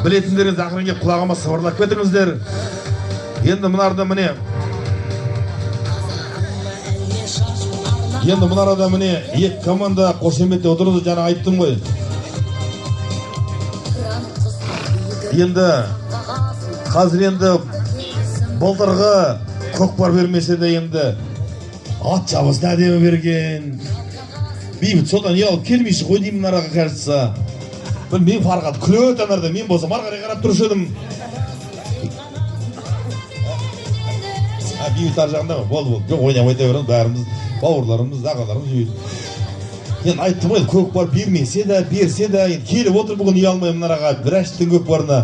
білетіндеріңіз ақырын келіп құлағыма сыбырлап кетіңіздер. Енді мынарда міне Енді мұнарада міне екі команда қошеметте отырды, жаңа айттым ғой. Енді қазір енді былтырғы көкпар бермесе де енді ат жабысын әдемі берген. Бейбіт содан ұялып келмейші ғой деймін араға, кажется. Мен Фархат күліп өтемерді, мен болсам арқарай қарап тұрушы едім. Бейбіт ар жағында ма? Болды. Жоқ, ойнап айта береміз, бәріміз бауырларымыз, ағаларымыз. Енді айттым ғой, көкпар бермесе де, берсе де, келіп отыр бүгін ұялмаймын араға, бір әштің көкпарына.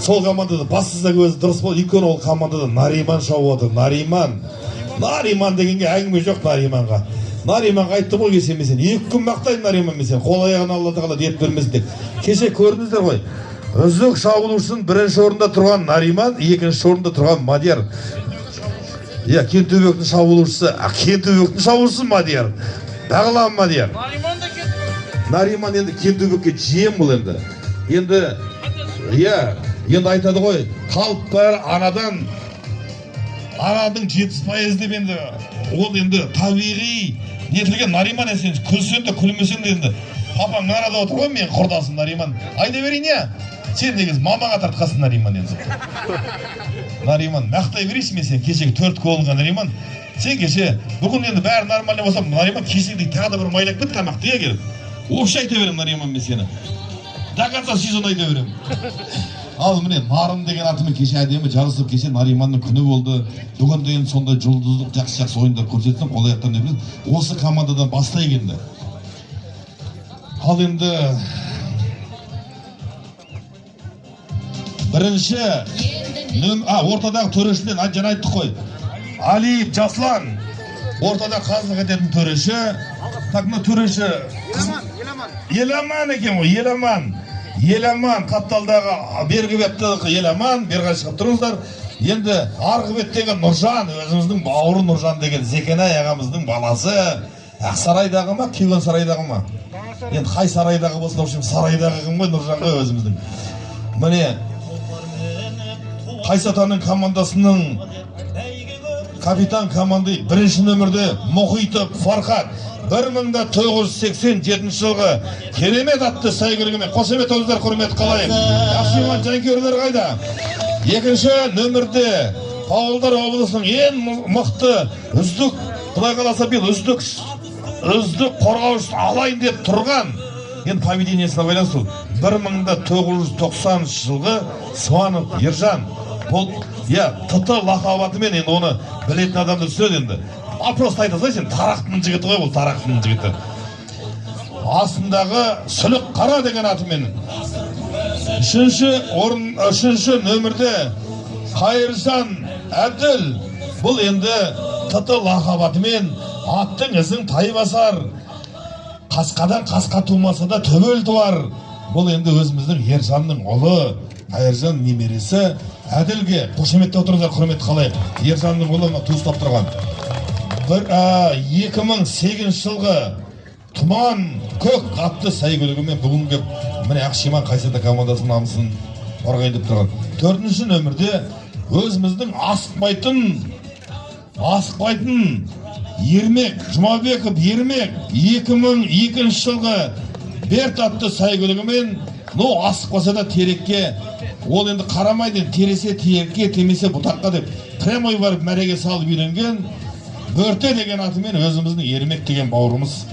Сол командада бассызда көзі дұрыс болды, өйткені ол командада Нариман шауып отыр. Нариман дегенге әңгіме жоқ Нариманға. Нариманға айттым ғой, кесе мен сен 2 күн мақтаймын Нариман, мен сен қол аяғын Алла тағала деп бермесін деп. Кеше көрдіңіздер ғой, үздік шабуылшының 1-ші орында тұрған Нариман, 2-ші орында тұрған Мадияр. Кентөбектің шабуылшысы, Кентөбектің шабуылшысы Мадияр. Бағылан Мадияр. Нариман енді Кентөбекке жем бұл енді. Енді айтады ғой, қалып бар анадан, ананың 70% деп енді, ол енді табиғи нетілген Нариман сен күлсен де күлмесен де енді. Папаң арада отыр ғой, мен құрдасым Нариман. Айда берейін я? Сен негіз мамаға тартқасың Нариман енді. Нариман, мақтай берейші мен сен, кешегі 4 қолынға Нариман. Сен кеше, бүгін енді бәрі нормально болса, Нариман кешегідей тағы да бір майлап бет тамақты келіп. Оқшы айта берем Нариман мен сені. До конца сезон айта берем. Ал міне, Нарын деген атымен кеше әдемі жарысып, кеше Нариманның күні болды. Бүгін де енді сондай жұлдыздық жақсы ойындар көрсетсін, қол аяқтан не білесің. Осы командадан бастай келді. Ал енді бірінші ортадағы төрешіден жаңа айттық қой. Алиев Жаслан ортада қазылық ететін төреші. Так, мына төреші Еламан екен ғой, Еламан қапталдағы бергі беттегі Еламан, берға шығып тұрыңыздар. Енді арғы беттегі Нұржан, өзіміздің бауыры Нұржан деген Зекенай ағамыздың баласы. Ақсарайдағы ма, Күйген сарайдағы ма? Енді қай сарайдағы болсын, общем сарайдағы кім ғой, Нұржан ғой өзіміздің. Міне Қайсатаның командасының капитан команды 1-ші нөмірде Мұхитов Фархат 1987 жылғы керемет атты сәйгүлігімен қошемет өздер құрмет қалайын. Ақшиман жанкүйерлер қайда? 2-ші нөмірде Павлодар облысының ең мықты үздік, құдай қаласа биыл үздік қорғаушы алайын деп тұрған, енді поведениесіне байланысты 1990 жылғы Сванов Ержан. Бұл, тұты лақабатымен енді оны білетін адамды сөз енді. Просто айтасың, сен Тарақтың жігіті ғой, бұл Тарақтың жігіті. Астындағы Сүлік Қара деген атымен. 3-ші нөмірде Қайыржан Әбділ. Бұл енді тұты лақабатымен аттың ізін тай басар. Қасқадан қасқа тумаса да төбел туар. Бұл енді өзіміздің Ержанның ұлы, Қайыржан немересі Әділге қошеметте отырыңыздар, құрмет қалайық. Ержанның ұлы туыстап тұрған. 2008 жылғы Тұман көк атты сәйгүлігімен бүгінгі міне Ақшиман Қайсата командасының намысын қорғайын деп тұрған. 4-ші нөмірде өзіміздің асықпайтын Ермек, Жұмабеков Ермек 2002 жылғы Берт атты сәйгүлігімен асықпаса да терекке, ол енді қарамайды, тересе терекке, темесе бұтаққа деп прямой барып мәреге салып үйренген Бөрте деген атымен өзіміздің Ермек деген бауырымыз.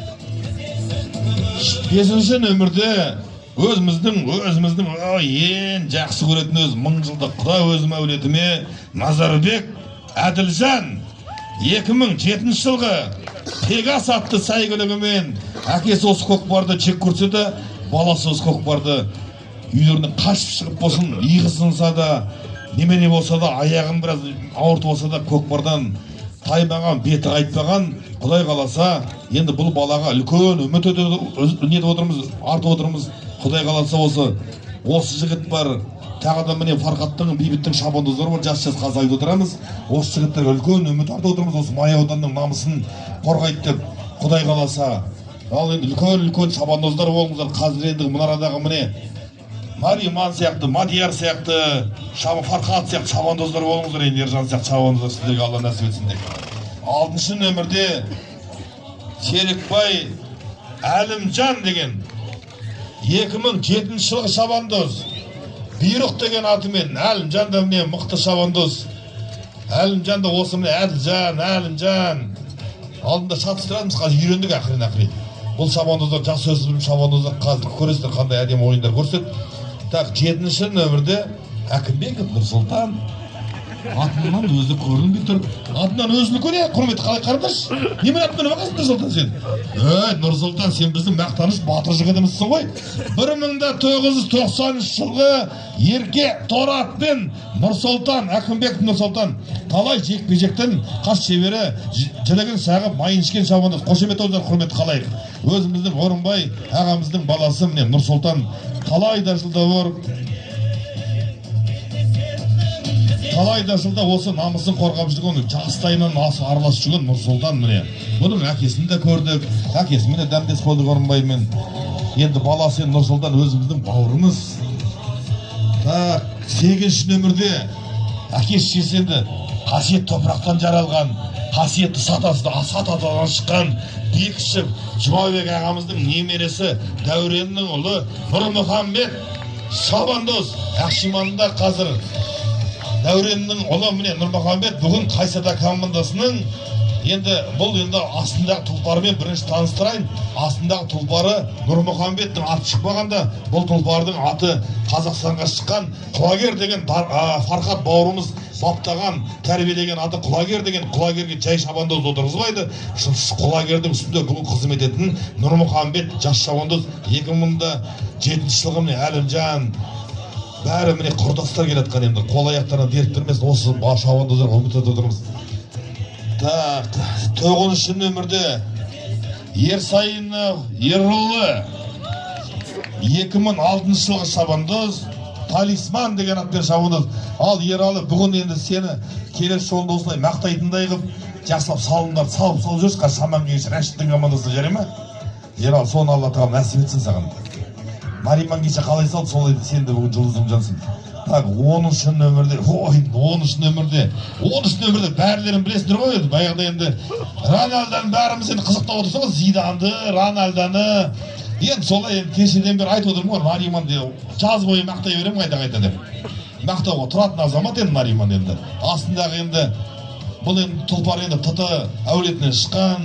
5-ші нөмірде өзіміздің ең жақсы көретін өз 1000 жылдық құда өзім әулетіме Назарбек Әділжан 2007 жылғы Пегас атты сәйгүлігімен әкесі осы көкпарды чек көрседі, баласы осы көкпарды үйлерінен қашып шығып болсын, иығы сынса да, немене болса да, аяғын біраз ауыртып болса да, көкпардан таймаған, беті қайтпаған, құдай қаласа, енді бұл балаға үлкен үміт артып отырмыз. Құдай қаласа осы жігіт бар, тағы да міне Фархаттың, Бейбіттің шабандоздары бар, жас қазайып отырамыз. Осы жігіттерге үлкен үміт артып отырмыз, осы Май ауданының намысын қорғайды деп, құдай қаласа. Ал енді үлкен шабандоздар болыңыздар. Қазір енді мұнарадағы міне Нариман сияқты, Мадияр сияқты, Фарқат сияқты шабандоздар болыңыздар, енді Ержан сияқты шабандоздар сіздерге Алла нәсіп етсін деп. 6-шы нөмірде Серікбай Әлімжан деген 2007 жылғы шабандоз. Бұйрық деген атымен Әлімжан да міне мықты шабандоз. Әлімжан да осы міне Әлімжан. Алдында шатыстырамыз, қазір үйрендік ақырын. Бұл шабандоздар жақсы сөз білім шабандоздар қазір көресіздер қандай әдемі ойындар көрсет. Так, 7-ші нөмірде Әкімбеков Нұрсұлтан. Атынан өзі көрінбей тұр. Атынан өзіні көре, құрметті қалай қарындаш? Немен атынан бақасың Нұрсұлтан сен? Нұрсұлтан, сен біздің мақтаныш батыр жігітімізсің ғой. 1990 жылғы ерке Торатпен Нұрсұлтан, Әкімбеков Нұрсұлтан талай жекпе-жектен қас шебері, жілігін сағып, майын ішкен шабандоз. Қошемет өздер құрметті қалайық. Өзіміздің Орынбай ағамыздың баласы міне Нұрсұлтан талайда жылда осы намысын қорғап жүрген, жастайынан араласып жүрген Нұрсұлтан міне. Бұның әкесін де көрдік, әкесімен де дәмдес болдық Орынбаймен. Енді баласы Нұрсұлтан өзіміздің бауырымыз. 8-ші нөмірде әкесі шешенді қасиет топырақтан жаралған, қасиетті сатадан шыққан Бекішев Жұмабек ағамыздың немересі Дәуреннің ұлы Нұрмұхамбет шабандоз. Ақшиманында қазір Дәуреннің ұлы міне Нұрмұхамбет бүгін Қайсата командасының енді бұл енді астындағы тұлпарымен бірінші таныстырайын. Астындағы тұлпары Нұрмұхамбеттің аты шықпағанда, бұл тұлпардың аты Қазақстанға шыққан Құлагер деген Фарқат бауырымыз баптаған, тәрбиелеген аты Құлагер деген. Құлагерге жай шабандоз отырғызбайды. Құлагердің үстінде бүгін қызмет ететін Нұрмұхамбет жас шабандоз. 2007 жылғы міне Әлімжан бәрі міне құрдастар келатқан, енді қол аяқтарына дерт бермесін, осы шабандоздар үміт отырмыз. 9-шы нөмірде Ерсайынов Ерұлы 2006 жылғы шабандоз, Талисман деген атпен шабандоз. Ал Ералы бүгін енді сені келесі жолында осылай мақтайтындай қып, жақсылап салымдар салып жүрсіз, қазір шаман кеңес Рәшіттің командасына жарай ма? Ералы, соны Алла тағала нәсіп етсін саған. Нариман кеше қалай салды, солай сен де бүгін жұлдызың жансың. Так, 10-шы нөмірде, 10-шы нөмірде бәрілерін білесіңдер ғой, баяғыда енді Рональдоны бәріміз енді қызықтап отырсыз, Зиданды, Рональдоны. Енді солай кешеден бері айтып отырмын ғой, Нариманды жаз бойы мақтай беремін қайта деп. Мақтауға тұратын азамат енді Нариман енді. Астындағы енді бұл енді тұлпар енді тұты әулетінен шыққан.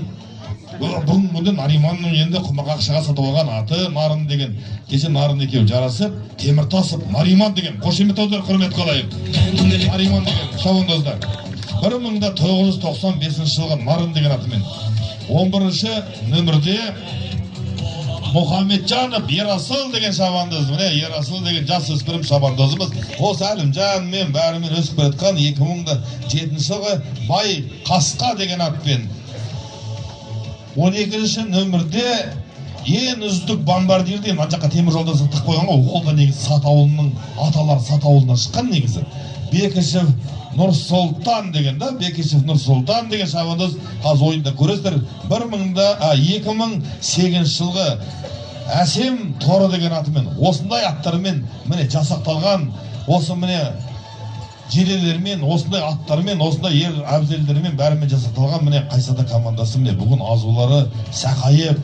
Бүгінгі Нариманның енді Құмақақшыға сатып алған аты Нарын деген. Кеше Нарын екеуі жарасып, Теміртасов Нариман деген. Қошемет өздер құрмет қалайық. Нариман деген шабандоздар. 1995 жылғы Нарын деген атымен. 11-ші нөмірде Мұхамеджанов Ерасыл деген шабандоз. Міне Ерасыл деген жасөспірім шабандозымыз. Осы Әлімжан мен бәрімен өсіп кеткен 2007 жылғы Бай Қасқа деген атпен. 12-ші нөмірде ең үздік бомбардир деген жаққа темір жолдан сақтық қойған ғой. Ол да негізі Сат ауылының аталары Сат ауылынан шыққан негізі. Бекішев Нұрсұлтан деген да, Бекішев Нұрсұлтан деген шабандоз қазір ойында көресіздер. 2008 жылғы Әсем Торы деген атымен, осындай аттармен міне жасақталған, осы міне желелермен, осындай аттармен, осындай ер әбзелдермен бәрімен жасақталған міне Қайсата командасы міне бүгін азулары сақайып,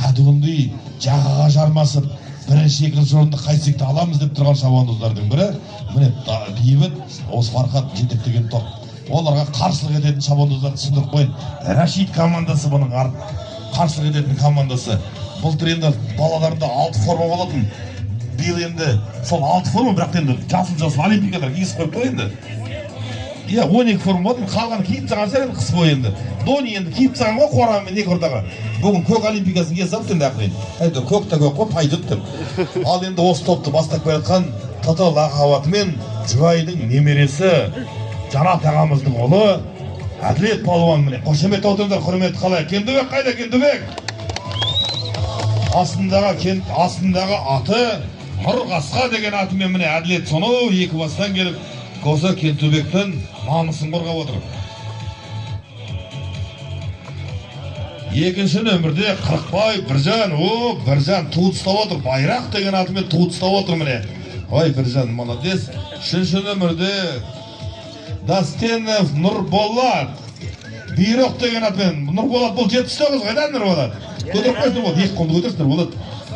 кәдімгідей жағаға жармасып, бірінші екінші орынды қайсекті аламыз деп тұрған шабандоздардың бірі міне бейбіт, осы Фарқат жетектеген топ. Оларға қарсылық ететін шабандоздарды түсіндіріп қойын. Рашид командасы бұның қарсылық ететін командасы. Былтыр енді балаларында 6 форма болатын. Биыл енді сол 6 форма, бірақ енді жасыл олимпиададар киісіп қойып қой енді. 12 форма болатын, қалған киіп саған сәр енді қыс бойы енді. Дони енді киіп саған ғой қорамен екі ұрдағы. Бүгін көк олимпиадасын кие салып енді ақырын. Әйді көк та көк қой, пайдыт деп. Ал енді осы топты бастап келатқан Тата лақабатымен Жұбайдың немересі Жанат ағамыздың ұлы Әділет палуан міне. Қошемет отырыңдар, құрмет қалай. Кендібек қайда, Кендібек? Астындағы аты Нұрқасқа деген атымен міне Әділет сонау екі бастан келіп, осы Кентөбектің намысын қорғап отыр. Екінші нөмірде Қырықбай Біржан, Біржан туыт ұстап отыр. Байрақ деген атымен туыт ұстап отыр міне. Ой, Біржан, молодец. Үшінші нөмірде Дастенов Нұрболат. Бүйрек деген атпен. Нұрболат бұл 79 қайдан Нұрболат? Көтеріп қойсын болды, екі қолды көтерсін Нұрболат.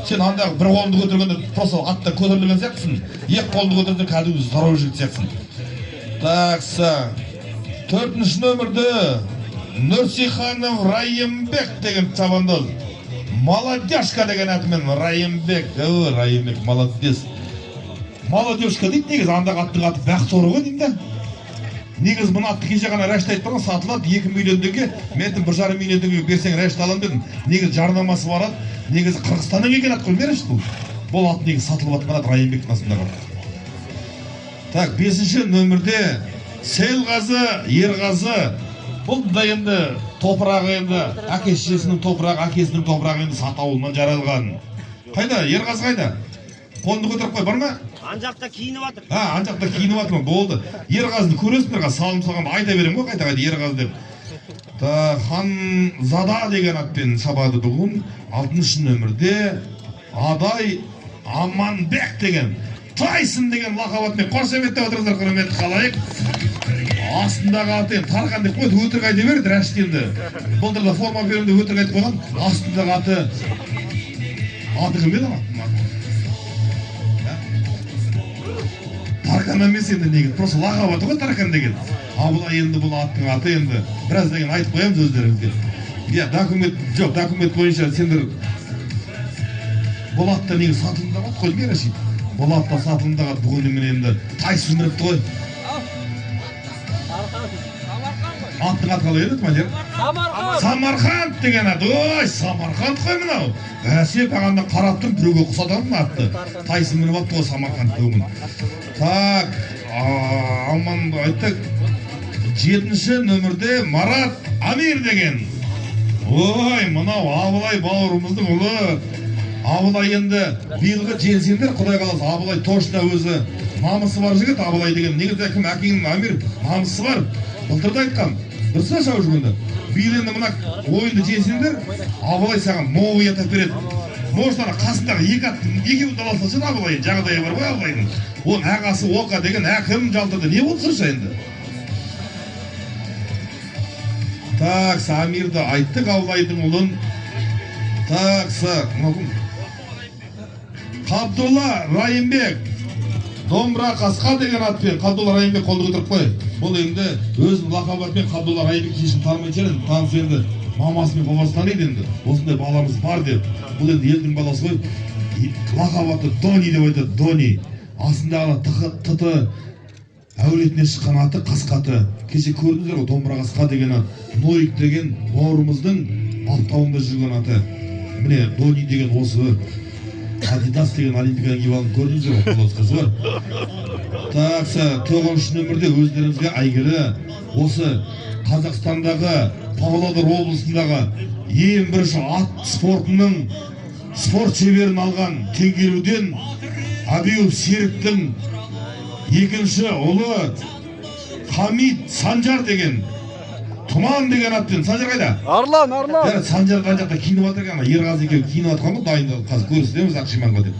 Сен андағы бір қолды көтергенде просто атта көтерілген сияқтысың. Екі қолды көтерді кәдімгі зарау жігіт сияқтысың. Такса. Төртінші нөмірде Нұрсиханов Райымбек деген чабандоз. Молодежка деген атымен Райымбек. Райымбек, молодец. Молодежка дейді, негіз андағы аттың аты Бақтор ғой деймін да. Негіз мұны атты кеше ғана рәшт айтып тұрған, сатылады 2 миллион теңге, мен 1,5 миллион теңге берсең рәшт аламын дедім. Негіз жарнамасы бар ат, негізі Қырғызстаннан келген ат қой, рәшт бұл. Бұл ат негіз сатылып атқан ат Райымбектің астындағы. Так, 5-ші нөмірде Сейлғазы, Ерғазы. Бұл да енді топырағы енді әке-шешесінің топырағы, әкесінің топырағы енді сатауылынан жаралған. Қайда? Ерғазы қайда? Қолды көтеріп қой, бар ма? Анжақта киініп атыр. Анжақта киініп атыр ма? Болды. Ерғазыны көресіңдер, салым салған айта берем ғой, қайта-қайта Ерғазы деп. Ханзада деген атпен шабады бүгін. 6-шы нөмірде Адай Аманбек деген Тайсын деген лақабатымен қоршаметтеп отырыңыздар, құрметті қалайық. Астындағы аты Тарқан деп қойды, өтірік айта берді рәшт енді. Былтырда форма берімде өтірік айтып қойған. Астындағы аты кім еді ма? Тарқан емес енді негіз, просто лақабаты ғой Тарқан деген. Абылай енді бұл аттың аты енді біраз деген айтып қоямыз өздеріңізге. Документ бойынша сендер бұл атта негіз сатылымдағы ат қой деме Рашид. Бұл атта сатылымдағы ат бүгін мен енді Тайсын мініпті ғой. Аттың аты қалай еді, Мадияр? Самарқанд деген ат. Ой, Самарқанд қой мынау. Бәсе, бағанда қараттым, біреуге құсатамын атты. Тайсын мініп атты ғой Самарқанд бүгін. Так, аманды айттық. 7-ші нөмірде Марат Амир деген. Ой, мынау Абылай бауырымыздың ұлы. Абылай енді биылғы жеңсеңдер, құдай қаласа, Абылай точно өзі намысы бар жігіт, Абылай деген. Негізде кім әкеңнің Амир намысы бар. Былтырда айтқан. Дұрыс шау жүргенде. Биыл енді мына ойынды жеңсеңдер, Абылай саған новый атап береді. Может, қасындағы екеуін даласылсын Абылайын, жағдайы бар ғой Абылайдың. Оның ағасы Оқа деген әкім жалтырды. Не болды сұрша енді? Так, Амирді айттық Абылайдың ұлын. Так, Қабдолла Райымбек. Домбыра қасқа деген атпен Қабдолла Райымбек қолды көтеріп қой. Бұл енді өзінің лақабатымен Қабдолла Райымбек кешін танымай жүреді. Таныс енді мамасы мен бабасы таниды енді. Осындай баламыз бар деп. Бұл енді елдің баласы ғой. Лақабаты Дони деп айтады, Дони. Астындағы тұты әулетіне шыққан аты қасқаты. Кеше көрдіңіздер ғой, домбыра қасқа деген ат. Нойк деген бауырымыздың алтауында жүрген аты. Міне Дони деген осы. Адидас деген олимпиададан киіп алып көрдіңіздер ғой, қолдас қыз бар. Такса, 9-шы нөмірде өздеріңізге әйгілі осы Қазақстандағы Павлодар облысындағы ең бірінші ат спортының спорт шеберін алған теңгеруден Абиев Серіктің екінші ұлы Хамид Санжар деген Тұман деген атпен. Санжар қайда? Арлан. Санжар жақта киініп жатырған, Ерғазы екеуі киініп жатқан ғой, дайындалып қазір көрсетеміз Ақшиманға деп.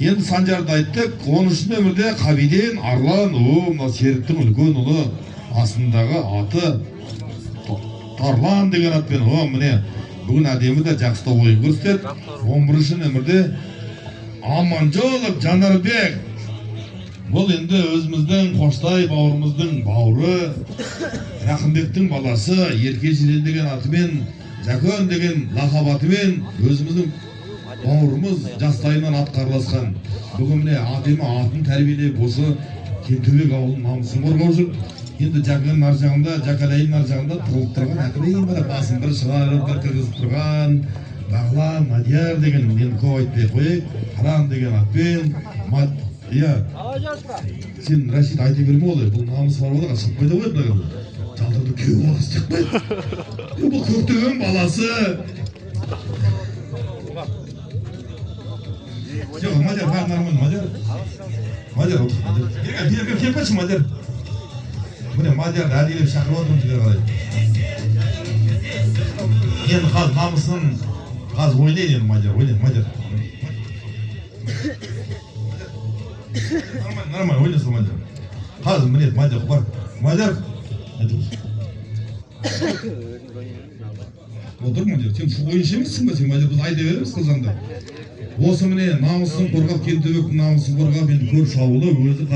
Енді Санжарды айттық. 13-ші нөмірде Қабиден Арлан, мына Серіктің үлкен ұлы, астындағы аты Тарлан деген атпен. Міне бүгін әдемі де жақсы ойын көрсетеді. 11-ші нөмірде Аманжолов Жанарбек. Бұл енді өзіміздің Қоштай бауырымыздың бауыры, Рақымбектің баласы, Ерке Жирен деген атымен, Жәкөн деген лақабатымен өзіміздің бауырымыз жастайынан атқарыласқан. Бүгін міне атын тәрбиелеп осы Кентөбек ауылының намысын қорғап жүр. Енді Жәкөннің ар жағында, Жәкәлайының ар жағында тұрылып тұрған әкірейін бар, басын бір шығарып, бір кіргізіп тұрған Бағлан, Мадияр деген, енді көп айтпай қойып, Қаран деген атпен, сен Рашид айта берме олай, бұл намысы бар олай, шығып қойда қойып бұлай. Жалтырды кеу болғыз тек қойды. Бұл көктеген баласы. Жоқ, Мадияр, бәрі нормально, Мадияр. Мадияр, бергі кепеші, Мадияр. Міне, Мадиярды әдейілеп шақырып отырмын жігер қалай. Енді қазір намысын, қазір ойнайды енді Мадияр, ойнайды, Мадияр. Нормально, ойласа Мадияр. Қазір міне Мадияр бар. Мадияр. Отыр Мадияр, сен шу ойыншы емессің ба? Сен Мадияр біз айда береміз қылжаңда. Осы міне намысын қорғап, Кентөбектің намысын қорғап, енді көрші ауылы өзі